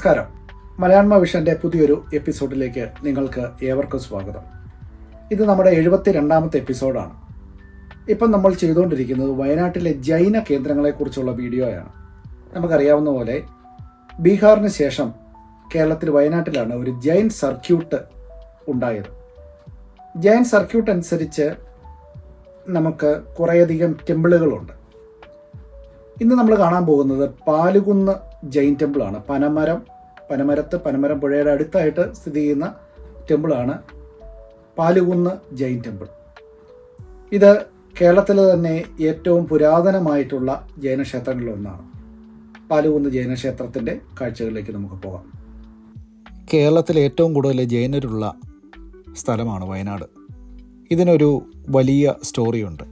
നമസ്കാരം. മലയാള വിഷൻ്റെ പുതിയൊരു എപ്പിസോഡിലേക്ക് നിങ്ങൾക്ക് ഏവർക്കും സ്വാഗതം. ഇത് നമ്മുടെ 72ാമത്തെ എപ്പിസോഡാണ്. ഇപ്പം നമ്മൾ ചെയ്തുകൊണ്ടിരിക്കുന്നത് വയനാട്ടിലെ ജൈന കേന്ദ്രങ്ങളെക്കുറിച്ചുള്ള വീഡിയോയാണ്. നമുക്കറിയാവുന്ന പോലെ ബീഹാറിന് ശേഷം കേരളത്തിൽ വയനാട്ടിലാണ് ഒരു ജൈൻ സർക്യൂട്ട് ഉണ്ടായത്. ജൈൻ സർക്യൂട്ട് അനുസരിച്ച് നമുക്ക് കുറേയധികം ടെമ്പിളുകളുണ്ട്. ഇന്ന് നമ്മൾ കാണാൻ പോകുന്നത് പാലുകുന്ന് ജൈൻ ടെമ്പിളാണ്. പനമരം പുഴയുടെ അടുത്തായിട്ട് സ്ഥിതി ചെയ്യുന്ന ടെമ്പിളാണ് പാലുകുന്ന് ജൈൻ ടെമ്പിൾ. ഇത് കേരളത്തിലെ തന്നെ ഏറ്റവും പുരാതനമായിട്ടുള്ള ജൈനക്ഷേത്രങ്ങളിലൊന്നാണ്. പാലുകുന്ന് ജൈനക്ഷേത്രത്തിൻ്റെ കാഴ്ചകളിലേക്ക് നമുക്ക് പോകാം. കേരളത്തിലെ ഏറ്റവും കൂടുതൽ ജൈനരുള്ള സ്ഥലമാണ് വയനാട്. ഇതിനൊരു വലിയ സ്റ്റോറിയുണ്ട്.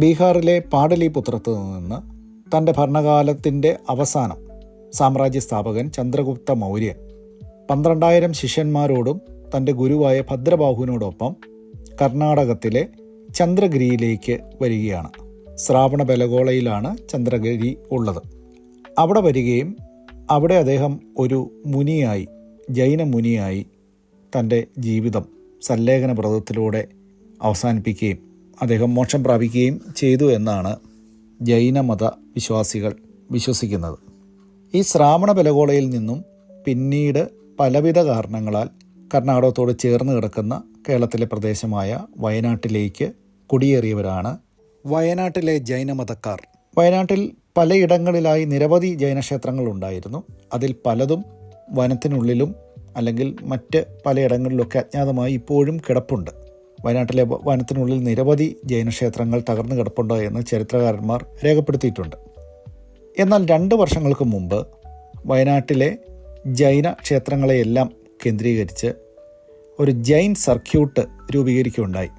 ബീഹാറിലെ പാടലിപുത്രത്ത് നിന്ന് തൻ്റെ ഭരണകാലത്തിൻ്റെ അവസാനം സാമ്രാജ്യ സ്ഥാപകൻ ചന്ദ്രഗുപ്ത മൗര്യൻ 12,000 ശിഷ്യന്മാരോടും തൻ്റെ ഗുരുവായ ഭദ്രബാഹുവിനോടൊപ്പം കർണാടകത്തിലെ ചന്ദ്രഗിരിയിലേക്ക് വരികയാണ്. ശ്രാവണബെലഗോളയിലാണ് ചന്ദ്രഗിരി ഉള്ളത്. അവിടെ വരികയും അവിടെ അദ്ദേഹം ഒരു മുനിയായി, ജൈന മുനിയായി തൻ്റെ ജീവിതം സല്ലേഖന വ്രതത്തിലൂടെ അവസാനിപ്പിക്കുകയും അദ്ദേഹം മോക്ഷം പ്രാപിക്കുകയും ചെയ്തു എന്നാണ് ജൈനമത വിശ്വാസികൾ വിശ്വസിക്കുന്നത്. ഈ ശ്രാവണബെലഗോളയിൽ നിന്നും പിന്നീട് പലവിധ കാരണങ്ങളാൽ കർണാടകത്തോട് ചേർന്ന് കിടക്കുന്ന കേരളത്തിലെ പ്രദേശമായ വയനാട്ടിലേക്ക് കുടിയേറിയവരാണ് വയനാട്ടിലെ ജൈനമതക്കാർ. വയനാട്ടിൽ പലയിടങ്ങളിലായി നിരവധി ജൈനക്ഷേത്രങ്ങൾ ഉണ്ടായിരുന്നു. അതിൽ പലതും വനത്തിനുള്ളിലും അല്ലെങ്കിൽ മറ്റ് പലയിടങ്ങളിലൊക്കെ അജ്ഞാതമായി ഇപ്പോഴും കിടപ്പുണ്ട്. വയനാട്ടിലെ വനത്തിനുള്ളിൽ നിരവധി ജൈനക്ഷേത്രങ്ങൾ തകർന്നു കിടപ്പുണ്ട് എന്ന് ചരിത്രകാരന്മാർ രേഖപ്പെടുത്തിയിട്ടുണ്ട്. എന്നാൽ 2 വർഷങ്ങൾക്ക് മുമ്പ് വയനാട്ടിലെ ജൈന ക്ഷേത്രങ്ങളെയെല്ലാം കേന്ദ്രീകരിച്ച് ഒരു ജൈൻ സർക്യൂട്ട് രൂപീകരിക്കുകയുണ്ടായി.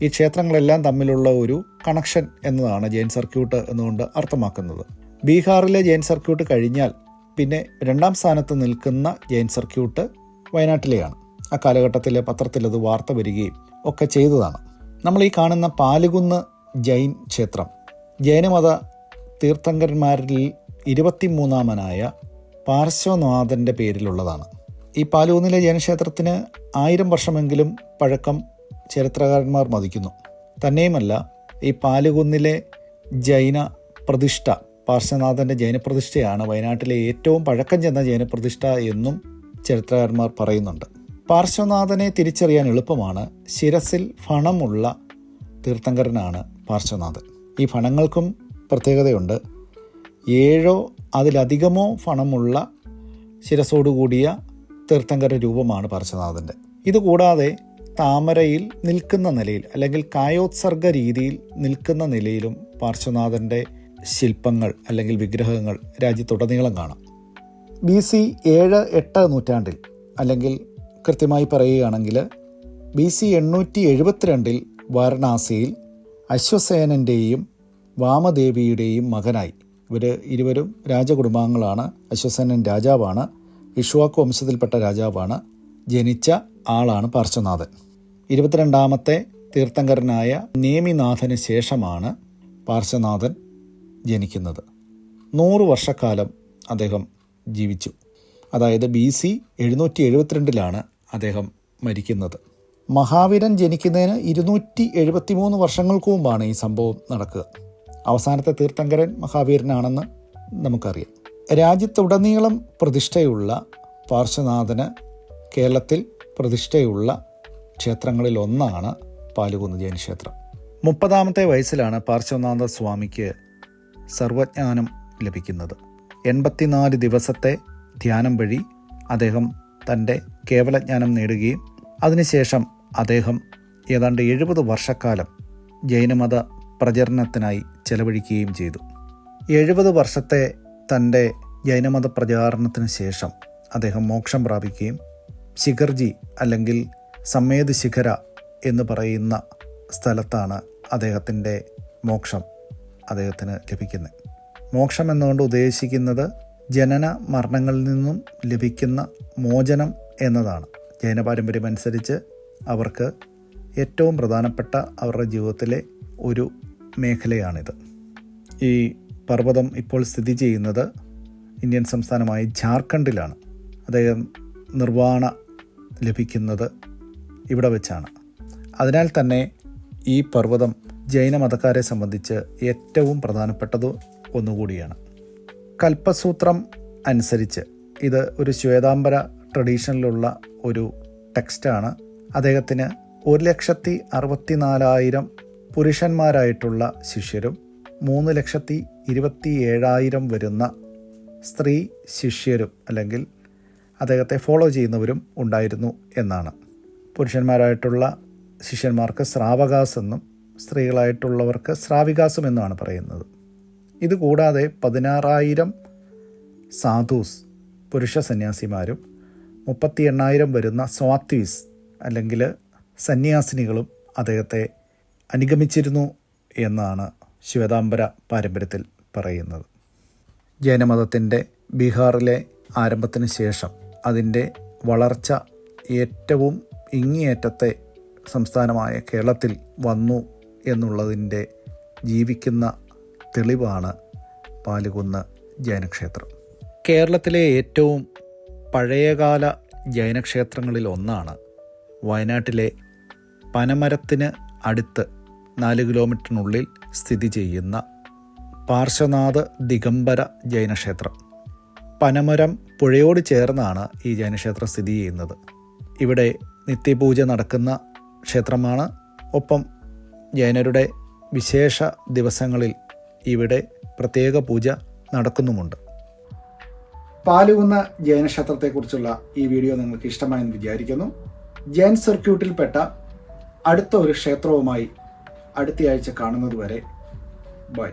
ഈ ക്ഷേത്രങ്ങളെല്ലാം തമ്മിലുള്ള ഒരു കണക്ഷൻ എന്നതാണ് ജൈൻ സർക്യൂട്ട് എന്നുകൊണ്ട് അർത്ഥമാക്കുന്നത്. ബീഹാറിലെ ജൈൻ സർക്യൂട്ട് കഴിഞ്ഞാൽ പിന്നെ 2ാം സ്ഥാനത്ത് നിൽക്കുന്ന ജൈൻ സർക്യൂട്ട് വയനാട്ടിലെയാണ്. ആ കാലഘട്ടത്തിലെ പത്രത്തിൽ അത് വാർത്ത വരികയും ഒക്കെ ചെയ്തതാണ്. നമ്മൾ ഈ കാണുന്ന പാലുകുന്ന് ജൈൻ ക്ഷേത്രം ജൈനമത തീർത്ഥങ്കരന്മാരിൽ 23ാമനായ പാർശ്വനാഥൻ്റെ പേരിലുള്ളതാണ്. ഈ പാലുകുന്നിലെ ജൈനക്ഷേത്രത്തിന് 1000 വർഷമെങ്കിലും പഴക്കം ചരിത്രകാരന്മാർ മതിക്കുന്നു. തന്നെയുമല്ല, ഈ പാലുകുന്നിലെ ജൈന പ്രതിഷ്ഠ, പാർശ്വനാഥൻ്റെ ജൈനപ്രതിഷ്ഠയാണ് വയനാട്ടിലെ ഏറ്റവും പഴക്കം ചെന്ന ജൈനപ്രതിഷ്ഠ എന്നും ചരിത്രകാരന്മാർ പറയുന്നുണ്ട്. പാർശ്വനാഥനെ തിരിച്ചറിയാൻ എളുപ്പമാണ്. ശിരസിൽ ഫണമുള്ള തീർത്ഥങ്കരനാണ് പാർശ്വനാഥൻ. ഈ ഫണങ്ങൾക്കും പ്രത്യേകതയുണ്ട്. 7 അതിലധികമോ ഫണമുള്ള ശിരസോടുകൂടിയ തീർത്ഥങ്കര രൂപമാണ് പാർശ്വനാഥൻ്റെ. ഇതുകൂടാതെ താമരയിൽ നിൽക്കുന്ന നിലയിൽ അല്ലെങ്കിൽ കായോത്സർഗ രീതിയിൽ നിൽക്കുന്ന നിലയിലും പാർശ്വനാഥൻ്റെ ശില്പങ്ങൾ അല്ലെങ്കിൽ വിഗ്രഹങ്ങൾ രാജ്യത്തുടനീളം കാണാം. BC 7-8 നൂറ്റാണ്ടിൽ അല്ലെങ്കിൽ കൃത്യമായി പറയുകയാണെങ്കിൽ BC 872 വാരണാസിയിൽ അശ്വസേനൻ്റെയും വാമദേവിയുടെയും മകനായി, ഇവർ ഇരുവരും രാജകുടുംബാംഗങ്ങളാണ്. അശ്വസേനൻ രാജാവാണ്, ഇക്ഷ്വാകു വംശത്തിൽപ്പെട്ട രാജാവാണ്. ജനിച്ച ആളാണ് പാർശ്വനാഥൻ. 22ാമത്തെ തീർത്ഥങ്കരനായ നേമിനാഥന് ശേഷമാണ് പാർശ്വനാഥൻ ജനിക്കുന്നത്. 100 വർഷക്കാലം അദ്ദേഹം ജീവിച്ചു. അതായത് BC 772 അദ്ദേഹം മരിക്കുന്നത്. മഹാവീരൻ ജനിക്കുന്നതിന് 273 വർഷങ്ങൾക്ക് മുമ്പാണ് ഈ സംഭവം നടക്കുക. അവസാനത്തെ തീർത്ഥങ്കരൻ മഹാവീരനാണെന്ന് നമുക്കറിയാം. രാജ്യത്തുടനീളം പ്രതിഷ്ഠയുള്ള പാർശ്വനാഥന് കേരളത്തിൽ പ്രതിഷ്ഠയുള്ള ക്ഷേത്രങ്ങളിലൊന്നാണ് പാലുകുന്ന് ജൈന ക്ഷേത്രം. 30ാമത്തെ വയസ്സിലാണ് പാർശ്വനാഥ സ്വാമിക്ക് സർവജ്ഞാനം ലഭിക്കുന്നത്. 84 ദിവസത്തെ ധ്യാനം വഴി അദ്ദേഹം തൻ്റെ കേവലജ്ഞാനം നേടുകയും അതിനുശേഷം അദ്ദേഹം ഏതാണ്ട് 70 വർഷക്കാലം ജൈനമത പ്രചരണത്തിനായി ചെലവഴിക്കുകയും ചെയ്തു. 70 വർഷത്തെ തൻ്റെ ജൈനമത പ്രചാരണത്തിന് ശേഷം അദ്ദേഹം മോക്ഷം പ്രാപിക്കുകയും ശിഖർജി അല്ലെങ്കിൽ സമ്മേദ് ശിഖര എന്ന് പറയുന്ന സ്ഥലത്താണ് അദ്ദേഹത്തിൻ്റെ മോക്ഷം അദ്ദേഹത്തിന് ലഭിക്കുന്നത്. മോക്ഷം എന്നുകൊണ്ട് ഉദ്ദേശിക്കുന്നത് ജനന മരണങ്ങളിൽ നിന്നും ലഭിക്കുന്ന മോചനം എന്നതാണ്. ജൈന പാരമ്പര്യം അനുസരിച്ച് അവർക്ക് ഏറ്റവും പ്രധാനപ്പെട്ട അവരുടെ ജീവിതത്തിലെ ഒരു മേഖലയാണിത്. ഈ പർവ്വതം ഇപ്പോൾ സ്ഥിതി ചെയ്യുന്നത് ഇന്ത്യൻ സംസ്ഥാനമായ ജാർഖണ്ഡിലാണ്. അദ്ദേഹം നിർവ്വാണ ലഭിക്കുന്നത് ഇവിടെ വെച്ചാണ്. അതിനാൽ തന്നെ ഈ പർവ്വതം ജൈനമതക്കാരെ സംബന്ധിച്ച് ഏറ്റവും പ്രധാനപ്പെട്ടത് ഒന്നുകൂടിയാണ്. കൽപ്പസൂത്രം അനുസരിച്ച് ഇത് ഒരു ശ്വേതാംബര ട്രഡീഷനിലുള്ള ഒരു ടെക്സ്റ്റാണ്. അദ്ദേഹത്തിന് 1,64,000 പുരുഷന്മാരായിട്ടുള്ള ശിഷ്യരും 3,27,000 വരുന്ന സ്ത്രീ ശിഷ്യരും അല്ലെങ്കിൽ അദ്ദേഹത്തെ ഫോളോ ചെയ്യുന്നവരും ഉണ്ടായിരുന്നു എന്നാണ്. പുരുഷന്മാരായിട്ടുള്ള ശിഷ്യന്മാർക്ക് ശ്രാവകാസ് എന്നും സ്ത്രീകളായിട്ടുള്ളവർക്ക് ശ്രാവികാസും എന്നാണ് പറയുന്നത്. ഇതുകൂടാതെ 16,000 സാധൂസ് പുരുഷ സന്യാസിമാരും 38,000 വരുന്ന സ്വാത്വീസ് അല്ലെങ്കിൽ സന്യാസിനികളും അദ്ദേഹത്തെ അനുഗമിച്ചിരുന്നു എന്നാണ് ശ്വേതാംബര പാരമ്പര്യത്തിൽ പറയുന്നത്. ജൈനമതത്തിൻ്റെ ബീഹാറിലെ ആരംഭത്തിന് ശേഷം അതിൻ്റെ വളർച്ച ഏറ്റവും ഇങ്ങേയറ്റത്തെ സംസ്ഥാനമായ കേരളത്തിൽ വന്നു എന്നുള്ളതിൻ്റെ ജീവിക്കുന്ന തെളിവാണ് പാലുകുന്ന് ജൈനക്ഷേത്രം. കേരളത്തിലെ ഏറ്റവും പഴയകാല ജൈനക്ഷേത്രങ്ങളിൽ ഒന്നാണ് വയനാട്ടിലെ പനമരത്തിന് അടുത്ത് 4 കിലോമീറ്ററിനുള്ളിൽ സ്ഥിതി ചെയ്യുന്ന പാർശ്വനാഥ് ദിഗംബര ജൈനക്ഷേത്രം. പനമരം പുഴയോട് ചേർന്നാണ് ഈ ജൈനക്ഷേത്രം സ്ഥിതി ചെയ്യുന്നത്. ഇവിടെ നിത്യപൂജ നടക്കുന്ന ക്ഷേത്രമാണ്. ഒപ്പം ജൈനരുടെ വിശേഷ ദിവസങ്ങളിൽ ഇവിടെ പ്രത്യേക പൂജ നടക്കുന്നുമുണ്ട്. പാലുകുന്ന ജൈനക്ഷേത്രത്തെക്കുറിച്ചുള്ള ഈ വീഡിയോ നിങ്ങൾക്ക് ഇഷ്ടമായെന്ന് വിചാരിക്കുന്നു. ജൈൻ സർക്യൂട്ടിൽപ്പെട്ട അടുത്ത ഒരു ക്ഷേത്രവുമായി അടുത്തയാഴ്ച കാണുന്നത് വരെ ബൈ.